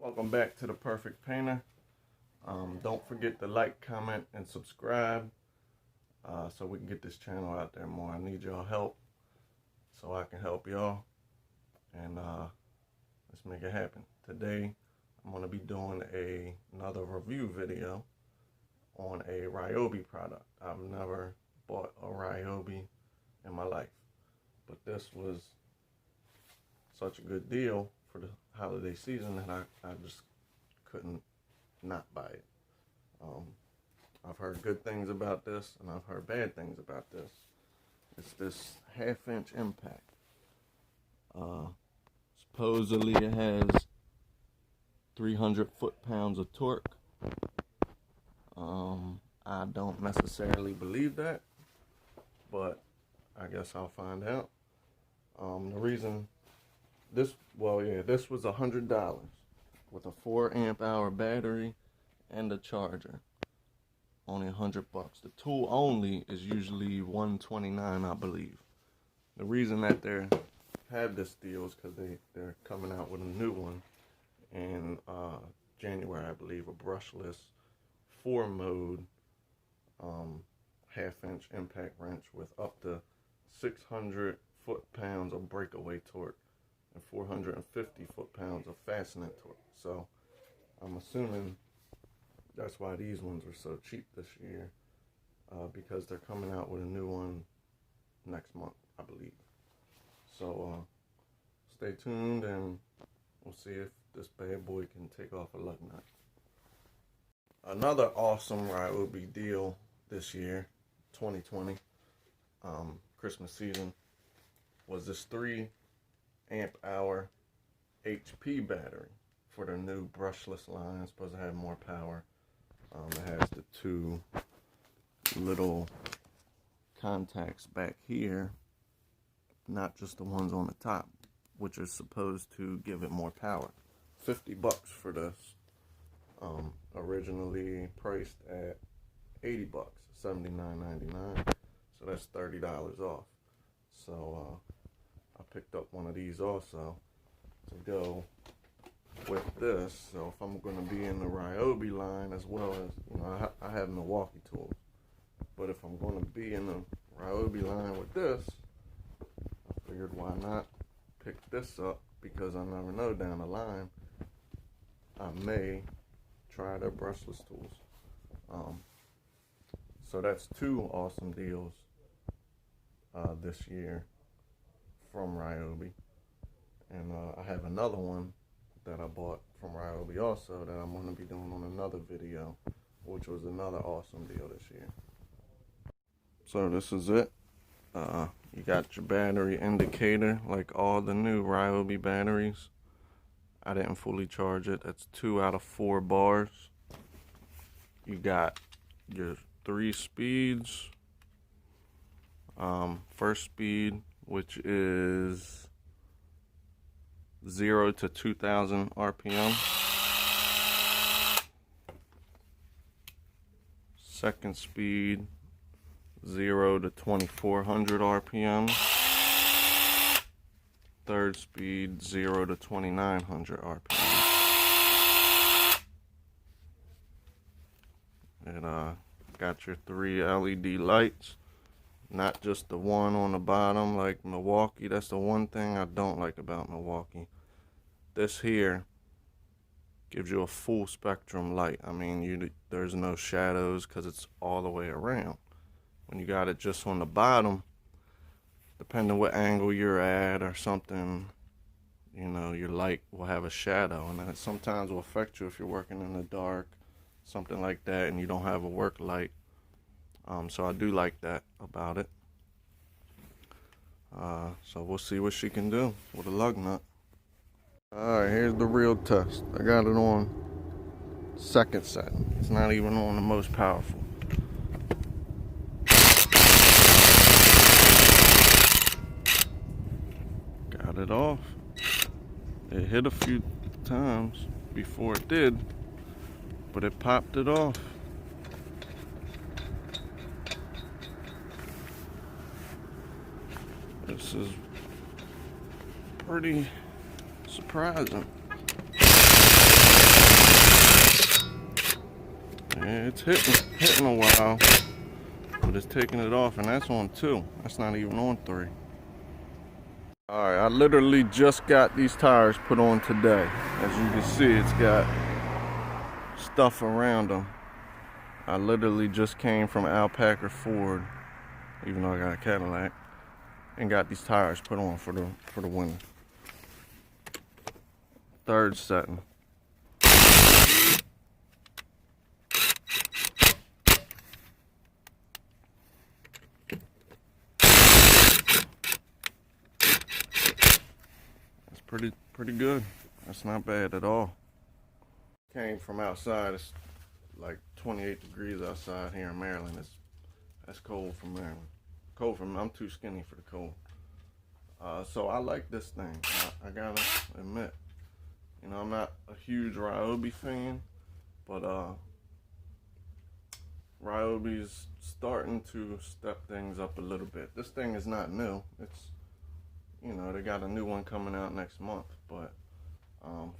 Welcome back to The Perfect Painter. Don't forget to like, comment, and subscribe so we can get this channel out there more. I need y'all help so I can help y'all, and let's make it happen. Today I'm going to be doing another review video on a Ryobi product. I've never bought a Ryobi in my life, but this was such a good deal for the holiday season that I just couldn't not buy it. I've heard good things about this, and I've heard bad things about this. It's this 1/2-inch impact. Supposedly it has 300 foot-pounds of torque. I don't necessarily believe that, but I guess I'll find out. The reason this was $100 with a 4 amp hour battery and a charger. Only $100. The tool only is usually $129, I believe. The reason that they have this deal is because they're coming out with a new one in January, I believe, a brushless 4-mode 1/2-inch impact wrench with up to 600 foot-pounds of breakaway torque and 450 foot-pounds of fastening torque. So I'm assuming that's why these ones are so cheap this year, because they're coming out with a new one next month, I believe. So stay tuned, and we'll see if this bad boy can take off a lug nut. Another awesome Ryobi deal this year, 2020, Christmas season, was this 3 amp hour HP battery for their new brushless line. It's supposed to have more power. It has the 2 little contacts back here, not just the ones on the top, which are supposed to give it more power. $50 for this. Originally priced at $80, $79.99. So that's $30 off. So I picked up one of these also to go with this. So if I'm going to be in the Ryobi line, as well as, I have Milwaukee tools, but if I'm going to be in the Ryobi line with this, I figured why not pick this up, because I never know, down the line I may try their brushless tools. So that's 2 awesome deals this year from Ryobi, and I have another one that I bought from Ryobi also that I'm going to be doing on another video, which was another awesome deal this year. So this is it. You got your battery indicator like all the new Ryobi batteries. I didn't fully charge it. That's 2 out of 4 bars. You got your 3 speeds. First speed, which is 0 to 2,000 RPM. Second speed, 0 to 2,400 RPM. Third speed, 0 to 2,900 RPM. And got your 3 LED lights, not just the one on the bottom like Milwaukee. That's the one thing I don't like about Milwaukee. This here gives you a full spectrum light. I mean, there's no shadows because it's all the way around. When you got it just on the bottom, depending what angle you're at or something, your light will have a shadow, and that sometimes will affect you if you're working in the dark, something like that, and you don't have a work light. So I do like that about it. So we'll see what she can do with a lug nut. Alright, here's the real test. I got it on second setting. It's not even on the most powerful. Got it off. It hit a few times before it did, but it popped it off. This is pretty surprising. Yeah, it's hitting a while, but it's taking it off, and that's on 2. That's not even on 3. Alright, I literally just got these tires put on today. As you can see, it's got stuff around them. I literally just came from Alpaca Ford, even though I got a Cadillac, and got these tires put on for the winter. 3rd setting. Pretty good. That's not bad at all. Came from outside. It's like 28 degrees outside here in Maryland. That's cold for Maryland. Cold for me. I'm too skinny for the cold. So I like this thing. I gotta admit, you know, I'm not a huge Ryobi fan, but Ryobi's starting to step things up a little bit. This thing is not new. It's, you know, they got a new one coming out next month, but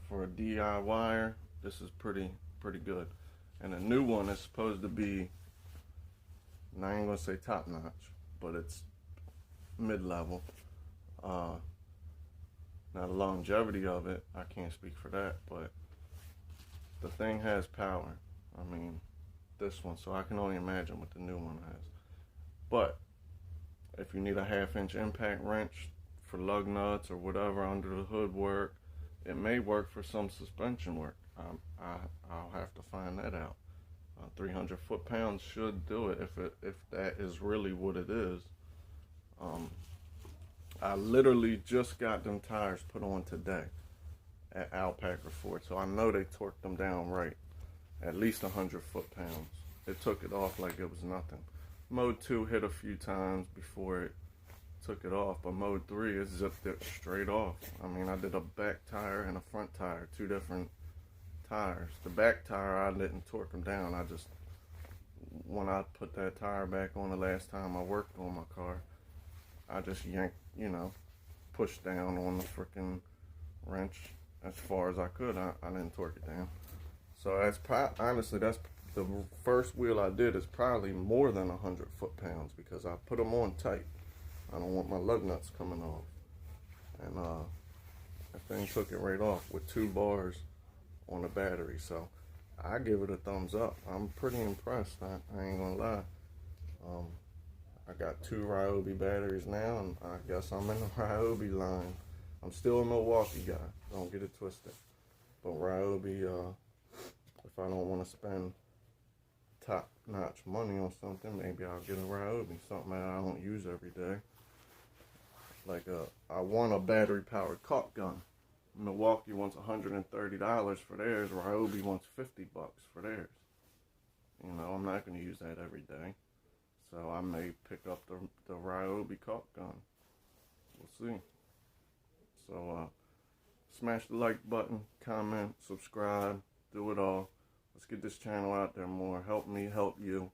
for a DIYer, this is pretty good. And a new one is supposed to be, and I ain't gonna say top notch, but it's mid-level. Now the longevity of it, I can't speak for that, but the thing has power. I mean, this one, so I can only imagine what the new one has. But if you need a 1/2-inch impact wrench for lug nuts or whatever under the hood work, it may work for some suspension work. I'll have to find that out. 300 foot-pounds should do it if that is really what it is. I literally just got them tires put on today at Alpaca Ford, so I know they torqued them down right. At least 100 foot-pounds. It took it off like it was nothing. Mode 2 hit a few times before it took it off, but mode 3 it zipped it straight off. I mean, I did a back tire and a front tire, 2 different tires. The back tire, I didn't torque them down. I just, when I put that tire back on the last time I worked on my car, I just yanked, you know, pushed down on the freaking wrench as far as I could. I didn't torque it down. So that's honestly, that's the first wheel I did is probably more than 100 foot-pounds because I put them on tight. I don't want my lug nuts coming off. And that thing took it right off with 2 bars on the battery. So I give it a thumbs up. I'm pretty impressed. I ain't gonna lie. I got 2 Ryobi batteries now, and I guess I'm in the Ryobi line. I'm still a Milwaukee guy. Don't get it twisted. But Ryobi, if I don't want to spend top-notch money on something, maybe I'll get a Ryobi, something that I don't use every day. Like I want a battery-powered caulk gun. Milwaukee wants $130 for theirs. Ryobi wants $50 for theirs. You know, I'm not going to use that every day. So I may pick up the Ryobi caulk gun. We'll see. So smash the like button, comment, subscribe, do it all. Let's get this channel out there more. Help me, help you.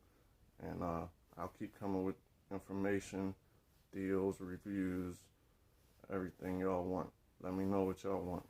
And I'll keep coming with information, deals, reviews, everything y'all want. Let me know what y'all want.